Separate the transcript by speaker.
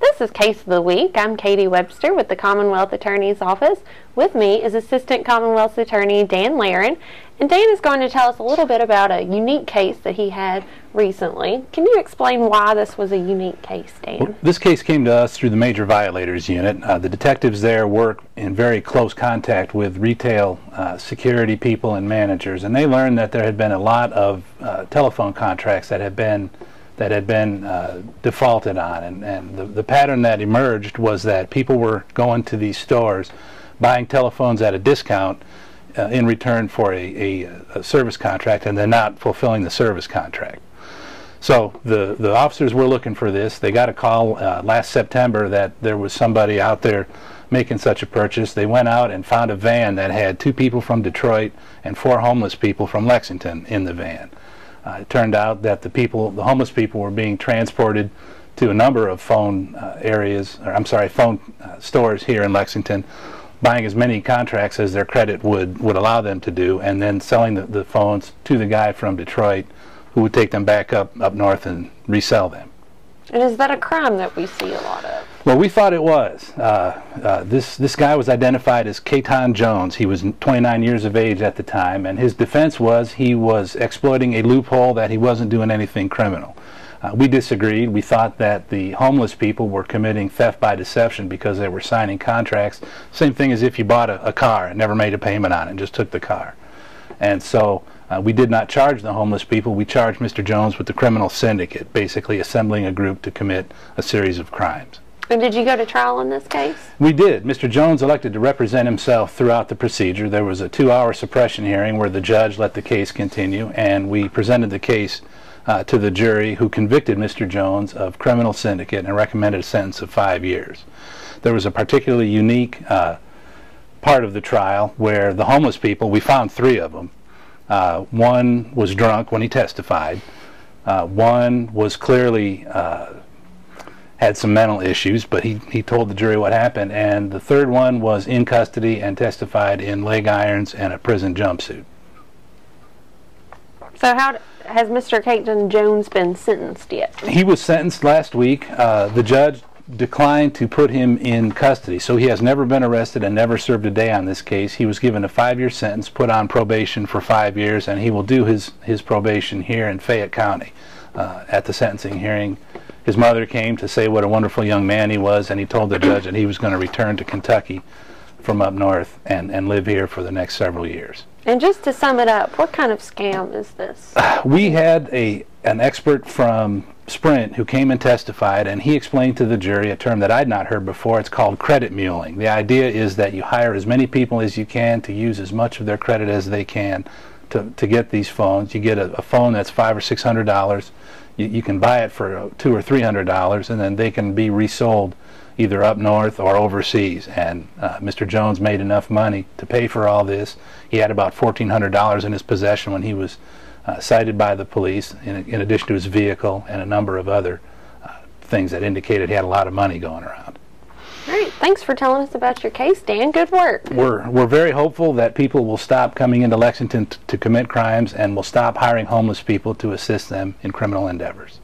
Speaker 1: This is Case of the Week. I'm Katie Webster with the Commonwealth Attorney's Office. With me is Assistant Commonwealth Attorney Dan Laren, and Dan is going to tell us a little bit about a unique case that he had recently. Can you explain why this was a unique case, Dan?
Speaker 2: Well, this case came to us through the Major Violators Unit. The detectives there work in very close contact with retail security people and managers, and they learned that there had been a lot of telephone contracts that had been defaulted on, and the pattern that emerged was that people were going to these stores, buying telephones at a discount in return for a service contract, and then not fulfilling the service contract. So the officers were looking for this. They got a call last September that there was somebody out there making such a purchase. They went out and found a van that had 2 people from Detroit and 4 homeless people from Lexington in the van. It turned out that the homeless people were being transported to a number of phone stores here in Lexington, buying as many contracts as their credit would allow them to do, and then selling the phones to the guy from Detroit, who would take them back up north and resell them.
Speaker 1: And is that a crime that we see a lot of?
Speaker 2: Well, we thought it was. This guy was identified as Katon Jones. He was 29 years of age at the time, and his defense was he was exploiting a loophole, that he wasn't doing anything criminal. We disagreed. We thought that the homeless people were committing theft by deception because they were signing contracts. Same thing as if you bought a car and never made a payment on it and just took the car. And so we did not charge the homeless people. We charged Mr. Jones with the criminal syndicate, basically assembling a group to commit a series of crimes.
Speaker 1: And did you go to trial in this case?
Speaker 2: We did. Mr. Jones elected to represent himself throughout the procedure. There was a 2-hour suppression hearing where the judge let the case continue, and we presented the case to the jury, who convicted Mr. Jones of criminal syndicate and recommended a sentence of 5 years. There was a particularly unique part of the trial where the homeless people, we found 3 of them. One was drunk when he testified. One was clearly had some mental issues, but he told the jury what happened. And the third one was in custody and testified in leg irons and a prison jumpsuit.
Speaker 1: So how has Mr. Katon Jones been sentenced yet?
Speaker 2: He was sentenced last week. The judge declined to put him in custody, so he has never been arrested and never served a day on this case. He was given a 5-year sentence, put on probation for 5 years, and he will do his probation here in Fayette County. At the sentencing hearing, his mother came to say what a wonderful young man he was, and he told the judge that he was going to return to Kentucky from up north and live here for the next several years.
Speaker 1: And just to sum it up, what kind of scam is this?
Speaker 2: We had an expert from Sprint who came and testified, and he explained to the jury a term that I'd not heard before. It's called credit muling. The idea is that you hire as many people as you can to use as much of their credit as they can to get these phones. You get a phone that's $500 or $600. You can buy it for $200 or $300, and then they can be resold either up north or overseas. And Mr. Jones made enough money to pay for all this. He had about $1,400 in his possession when he was cited by the police, in addition to his vehicle and a number of other things that indicated he had a lot of money going around.
Speaker 1: All right, thanks for telling us about your case, Dan. Good work.
Speaker 2: We're very hopeful that people will stop coming into Lexington to commit crimes, and will stop hiring homeless people to assist them in criminal endeavors.